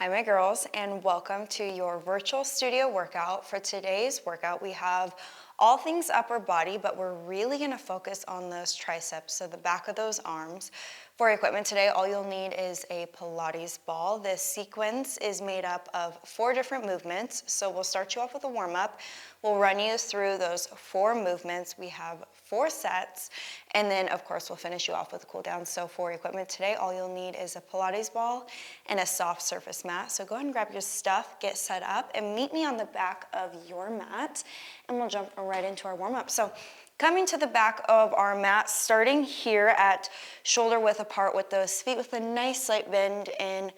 Hi, my girls, and welcome to your virtual studio workout. For today's workout, we have all things upper body, but we're really gonna focus on those triceps, so the back of those arms. For equipment today, all you'll need is a Pilates ball. This sequence is made up of 4 different movements, so we'll start you off with a warm-up. We'll run you through those 4 movements. We have 4 sets, and then of course we'll finish you off with a cool down. So for equipment today, all you'll need is a Pilates ball and a soft surface mat. So go ahead and grab your stuff, get set up, and meet me on the back of your mat, and we'll jump right into our warm-up. So coming to the back of our mat, starting here at shoulder width apart with those feet with a nice slight bend in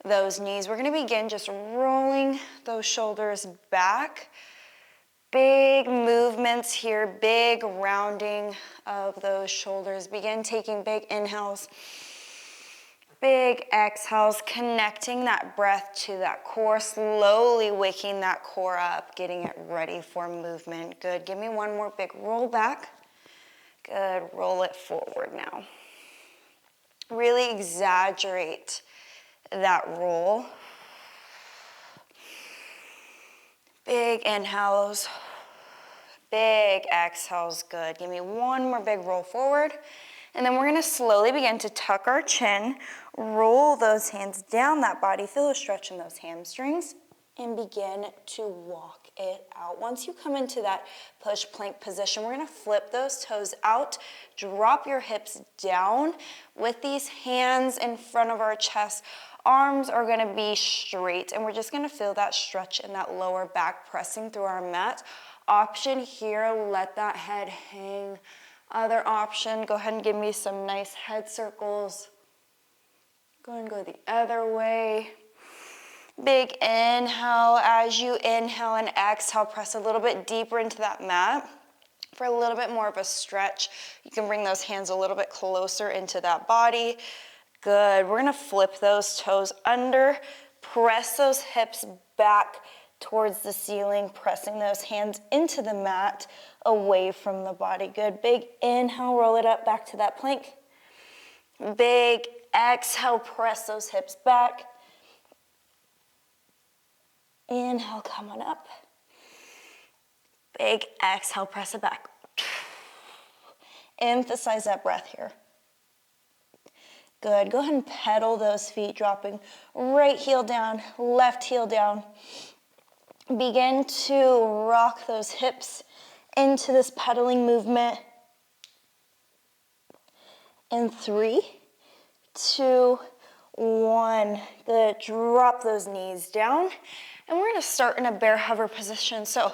those knees. We're gonna begin just rolling those shoulders back. Big movements here, big rounding of those shoulders. Begin taking big inhales, big exhales, connecting that breath to that core, slowly waking that core up, getting it ready for movement. Good, give me one more big roll back. Good, roll it forward now. Really exaggerate that roll. Big inhales, big exhales, good. Give me one more big roll forward. And then we're gonna slowly begin to tuck our chin, roll those hands down that body, feel a stretch in those hamstrings, and begin to walk it out. Once you come into that push plank position, we're gonna flip those toes out, drop your hips down with these hands in front of our chest. Arms are gonna be straight, and we're just gonna feel that stretch in that lower back pressing through our mat. Option here, let that head hang. Other option, go ahead and give me some nice head circles. Go ahead and go the other way. Big inhale. As you inhale and exhale, press a little bit deeper into that mat. For a little bit more of a stretch, you can bring those hands a little bit closer into that body. Good, we're gonna flip those toes under, press those hips back towards the ceiling, pressing those hands into the mat, away from the body. Good, big inhale, roll it up back to that plank. Big exhale, press those hips back. Inhale, come on up. Big exhale, press it back. Emphasize that breath here. Good, go ahead and pedal those feet, dropping right heel down, left heel down. Begin to rock those hips into this pedaling movement. In 3, 2, 1. Good, drop those knees down. And we're gonna start in a bear hover position. So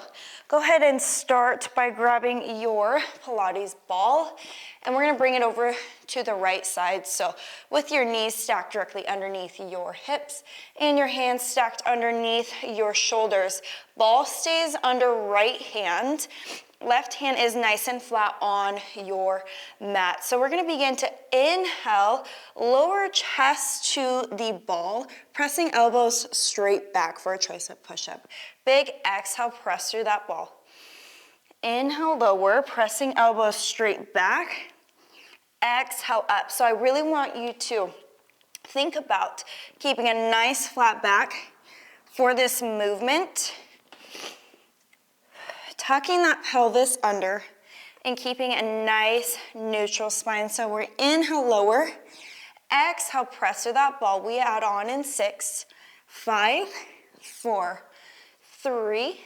go ahead and start by grabbing your Pilates ball, and we're gonna bring it over to the right side. So with your knees stacked directly underneath your hips and your hands stacked underneath your shoulders. Ball stays under right hand. Left hand is nice and flat on your mat. So we're gonna begin to inhale, lower chest to the ball, pressing elbows straight back for a tricep push-up. Big exhale, press through that ball. Inhale, lower, pressing elbows straight back. Exhale up. So I really want you to think about keeping a nice flat back for this movement. Tucking that pelvis under and keeping a nice neutral spine. So we're inhale, lower. Exhale, press through that ball. We add on in 6, 5, 4, 3,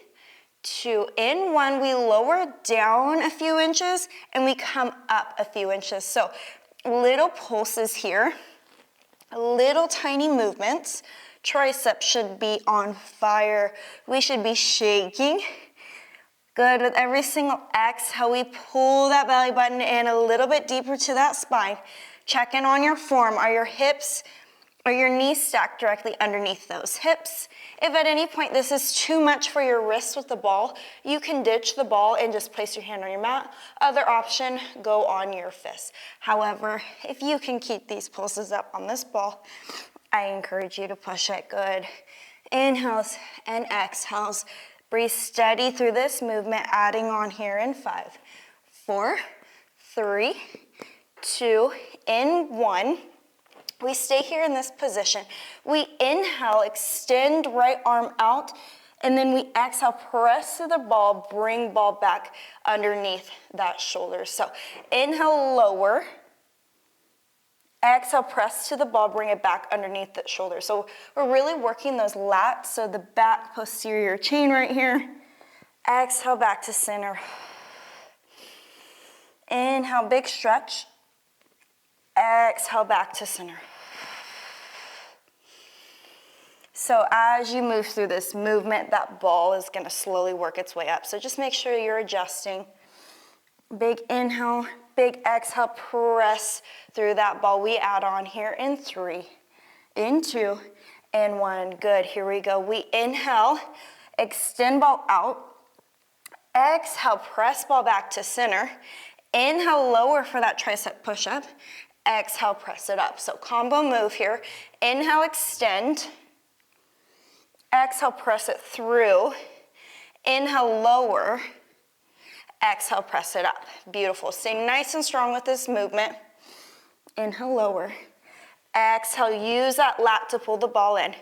2, in 1. We lower down a few inches and we come up a few inches. So little pulses here, little tiny movements. Triceps should be on fire. We should be shaking. Good, with every single exhale, we pull that belly button in a little bit deeper to that spine. Check in on your form. Are your hips or your knees stacked directly underneath those hips? If at any point this is too much for your wrist with the ball, you can ditch the ball and just place your hand on your mat. Other option, go on your fist. However, if you can keep these pulses up on this ball, I encourage you to push it. Good. Inhales and exhales. Breathe steady through this movement, adding on here in 5, 4, 3, 2, in 1. We stay here in this position. We inhale, extend right arm out, and then we exhale, press to the ball, bring ball back underneath that shoulder. So inhale, lower. Exhale, press to the ball, bring it back underneath the shoulder. So we're really working those lats, so the back posterior chain right here. Exhale, back to center. Inhale, big stretch. Exhale, back to center. So as you move through this movement, that ball is gonna slowly work its way up. So just make sure you're adjusting. Big inhale, big exhale, press through that ball. We add on here in 3, in 2, and 1. Good, here we go. We inhale, extend ball out. Exhale, press ball back to center. Inhale, lower for that tricep push-up. Exhale, press it up. So combo move here. Inhale, extend. Exhale, press it through. Inhale, lower. Exhale, press it up. Beautiful. Stay nice and strong with this movement. Inhale, lower. Exhale, use that lat to pull the ball in.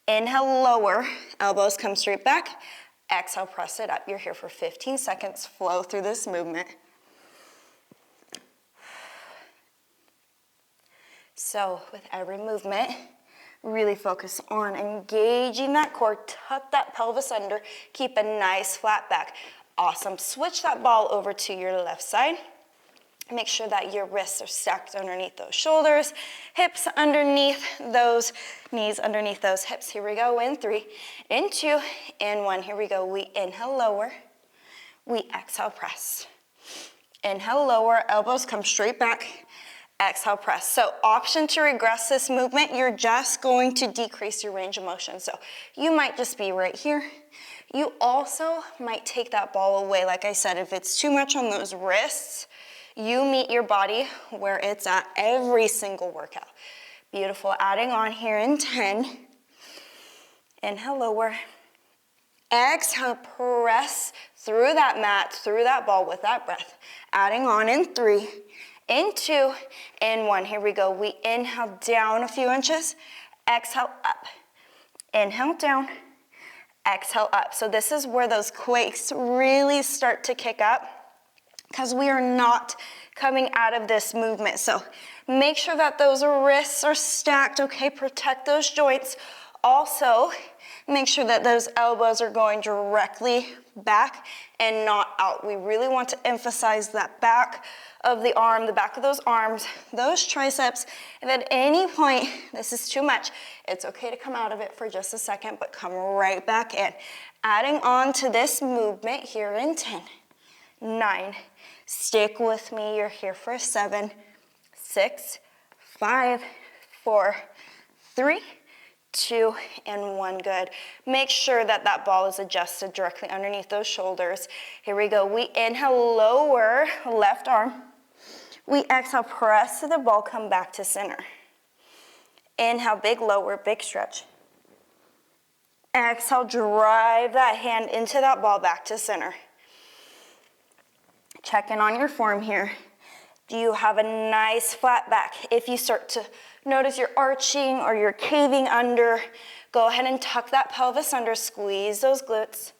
Inhale, lower. Elbows come straight back. Exhale, press it up. You're here for 15 seconds. Flow through this movement. So with every movement, really focus on engaging that core, tuck that pelvis under, keep a nice flat back. Awesome. Switch that ball over to your left side. Make sure that your wrists are stacked underneath those shoulders, hips underneath those knees, underneath those hips. Here we go, in 3, in 2, in 1. Here we go. We inhale, lower. We exhale, press. Inhale, lower, elbows come straight back. Exhale, press. So option to regress this movement, you're just going to decrease your range of motion. So you might just be right here. You also might take that ball away. Like I said, if it's too much on those wrists, you meet your body where it's at every single workout. Beautiful. Adding on here in 10. Inhale, lower. Exhale, press through that mat, through that ball with that breath. Adding on in 3, in 2, in 1. Here we go. We inhale down a few inches. Exhale, up. Inhale, down. Exhale, up. So this is where those quakes really start to kick up because we are not coming out of this movement. So make sure that those wrists are stacked, okay? Protect those joints. Also, make sure that those elbows are going directly back and not out. We really want to emphasize that back of the arm, the back of those arms, those triceps. If at any point this is too much, it's okay to come out of it for just a second, but come right back in. Adding on to this movement here in 10, 9, stick with me, you're here for 7, 6, 5, 4, 3, 2, and 1. Good. Make sure that that ball is adjusted directly underneath those shoulders. Here we go. We inhale, lower left arm. We exhale, press to the ball, come back to center. Inhale, big lower, big stretch. Exhale, drive that hand into that ball back to center. Check in on your form here. Do you have a nice flat back? If you start to notice you're arching or you're caving under, go ahead and tuck that pelvis under, squeeze those glutes.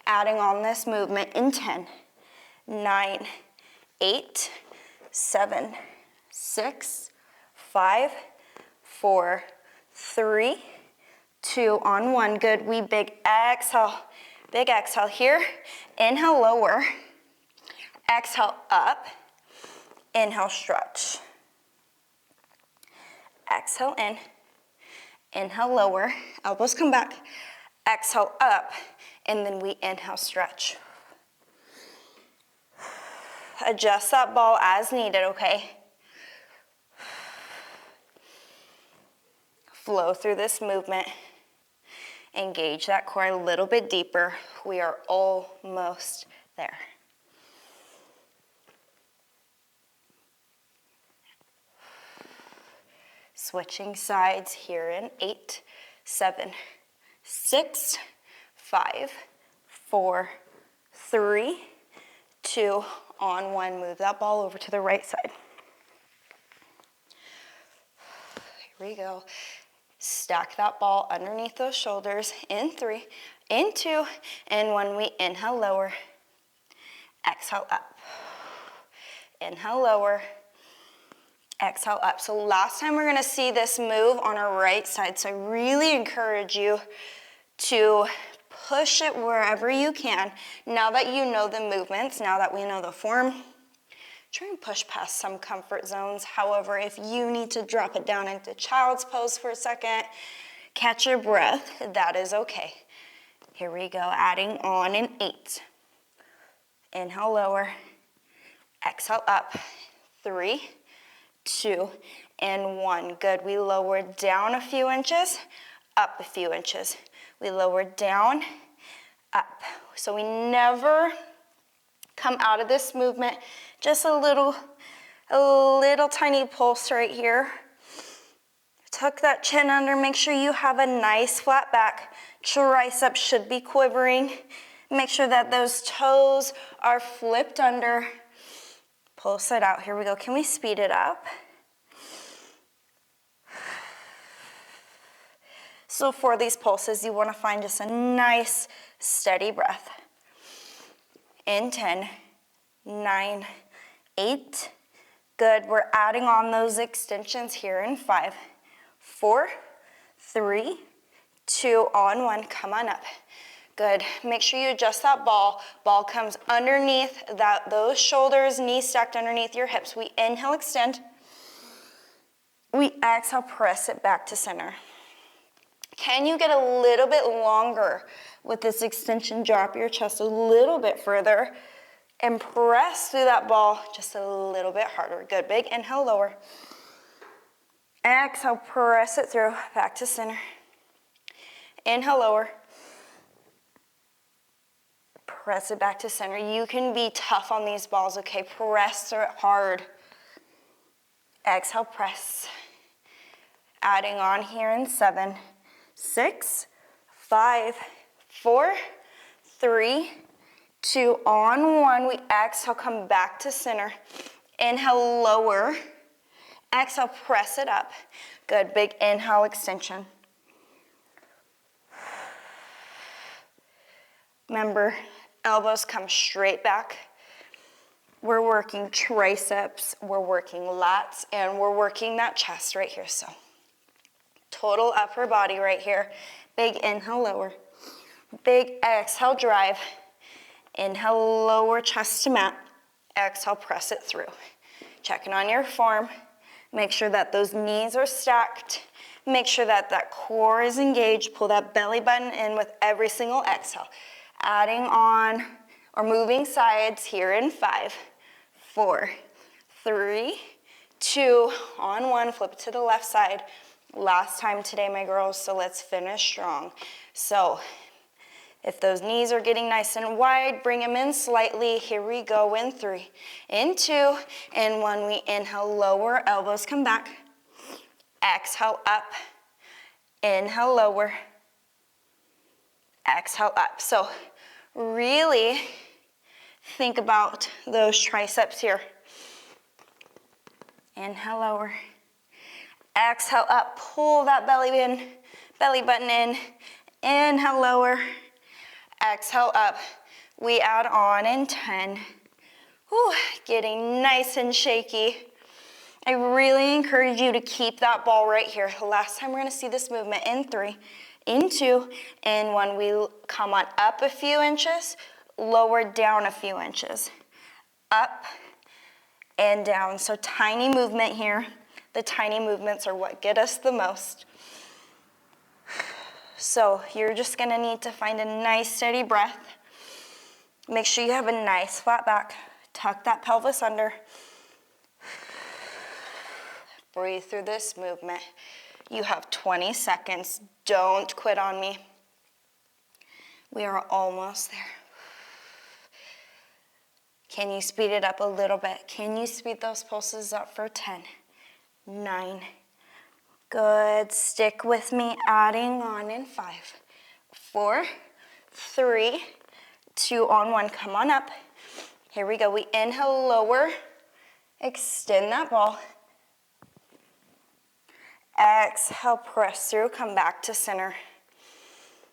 Adding on this movement in 10, 9, 8, 7, 6, 5, 4, 3, 2, on 1. Good. We big exhale here. Inhale, lower. Exhale, up. Inhale, stretch. Exhale, in. Inhale, lower. Elbows come back. Exhale, up. And then we inhale, stretch. Adjust that ball as needed, okay? Flow through this movement. Engage that core a little bit deeper. We are almost there. Switching sides here in 8, 7, 6, 5, 4, 3, 2, on 1, move that ball over to the right side. Here we go. Stack that ball underneath those shoulders in 3, in 2, and when we inhale, lower. Exhale, up. Inhale, lower. Exhale, up. So last time we're gonna see this move on our right side, so I really encourage you to push it wherever you can. Now that you know the movements, now that we know the form, try and push past some comfort zones. However, if you need to drop it down into child's pose for a second, catch your breath, that is okay. Here we go, adding on in 8. Inhale, lower. Exhale, up. 3, 2, and 1. Good. We lower down a few inches, up a few inches. We lower down, up. So we never come out of this movement. Just a little tiny pulse right here. Tuck that chin under. Make sure you have a nice flat back. Triceps should be quivering. Make sure that those toes are flipped under. Pulse it out. Here we go. Can we speed it up? So for these pulses, you want to find just a nice, steady breath. In 10, 9, 8. Good. We're adding on those extensions here in 5, 4, 3, 2, on 1. Come on up. Good. Make sure you adjust that ball. Ball comes underneath those shoulders, knees stacked underneath your hips. We inhale, extend. We exhale, press it back to center. Can you get a little bit longer with this extension? Drop your chest a little bit further and press through that ball just a little bit harder. Good. Big inhale, lower. Exhale, press it through, back to center. Inhale, lower. Press it back to center. You can be tough on these balls, okay? Press through it hard. Exhale, press. Adding on here in 7, 6, 5, 4, 3, 2, on 1. We exhale, come back to center. Inhale, lower. Exhale, press it up. Good. Big inhale, extension. Remember, elbows come straight back. We're working triceps, we're working lats, and we're working that chest right here. So total upper body right here. Big inhale, lower. Big exhale, drive. Inhale, lower chest to mat. Exhale, press it through. Checking on your form. Make sure that those knees are stacked. Make sure that that core is engaged. Pull that belly button in with every single exhale. Adding on or moving sides here in 5, 4, 3, 2, on 1. Flip it to the left side. Last time today, my girls, so let's finish strong. So if those knees are getting nice and wide, bring them in slightly. Here we go in 3, in 2, and 1. We inhale, lower, elbows come back. Exhale, up. Inhale, lower. Exhale, up. So really think about those triceps here. Inhale, lower. Exhale, up. Pull that belly button in. Inhale, lower. Exhale, up. We add on in 10. Whew, getting nice and shaky. I really encourage you to keep that ball right here. The last time we're going to see this movement in 3, in 2, and 1. We come on up a few inches, lower down a few inches. Up and down. So tiny movement here. The tiny movements are what get us the most. So you're just gonna need to find a nice steady breath. Make sure you have a nice flat back. Tuck that pelvis under. Breathe through this movement. You have 20 seconds. Don't quit on me. We are almost there. Can you speed it up a little bit? Can you speed those pulses up for 10, 9, good. Stick with me, adding on in 5, 4, 3, 2, on 1. Come on up. Here we go. We inhale, lower, extend that ball. Exhale, press through, come back to center.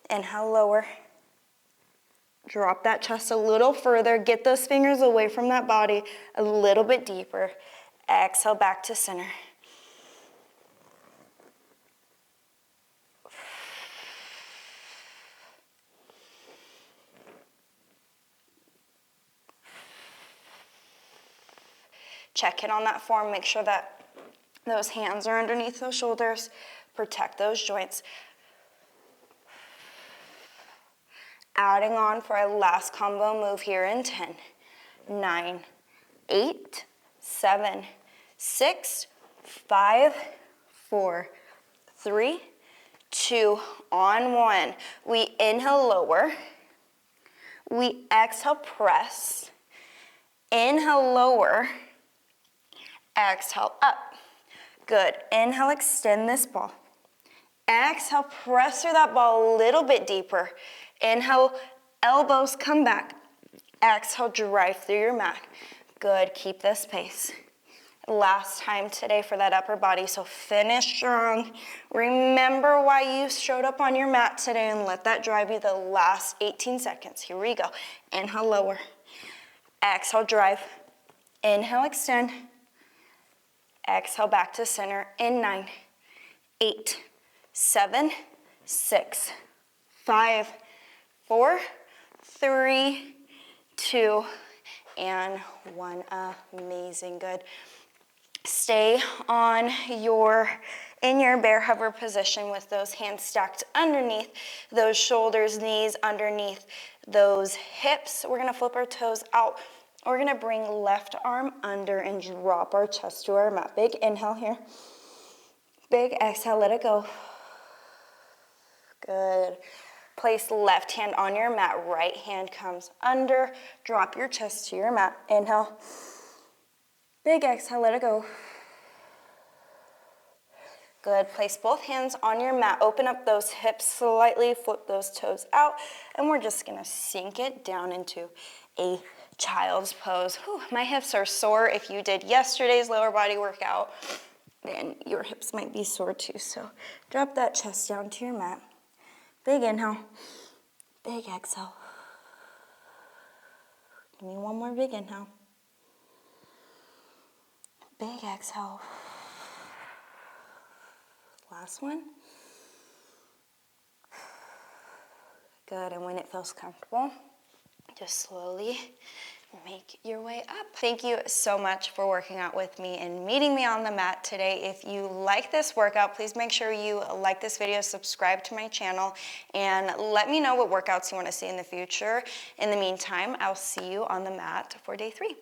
Inhale, lower. Drop that chest a little further. Get those fingers away from that body a little bit deeper. Exhale, back to center. Check in on that form. Make sure that those hands are underneath those shoulders. Protect those joints. Adding on for our last combo move here in 10, 9, 8, 7, 6, 5, 4, 3, 2, on 1. We inhale, lower. We exhale, press. Inhale, lower. Exhale, up. Good. Inhale, extend this ball. Exhale, press through that ball a little bit deeper. Inhale, elbows come back. Exhale, drive through your mat. Good. Keep this pace. Last time today for that upper body, so finish strong. Remember why you showed up on your mat today and let that drive you the last 18 seconds. Here we go. Inhale, lower. Exhale, drive. Inhale, extend. Exhale, back to center in 9, 8, 7, 6, 5, 4, 3, 2, and 1. Amazing, good. Stay on in your bear hover position with those hands stacked underneath those shoulders, knees underneath those hips. We're gonna flip our toes out. We're gonna bring left arm under and drop our chest to our mat. Big inhale here. Big exhale, let it go. Good. Place left hand on your mat, right hand comes under. Drop your chest to your mat. Inhale. Big exhale, let it go. Good. Place both hands on your mat. Open up those hips slightly, flip those toes out, and we're just gonna sink it down into a child's pose. Whew, my hips are sore. If you did yesterday's lower body workout, then your hips might be sore too. So drop that chest down to your mat. Big inhale, big exhale. Give me one more big inhale. Big exhale. Last one. Good, and when it feels comfortable, just slowly make your way up. Thank you so much for working out with me and meeting me on the mat today. If you like this workout, please make sure you like this video, subscribe to my channel, and let me know what workouts you want to see in the future. In the meantime, I'll see you on the mat for day 3.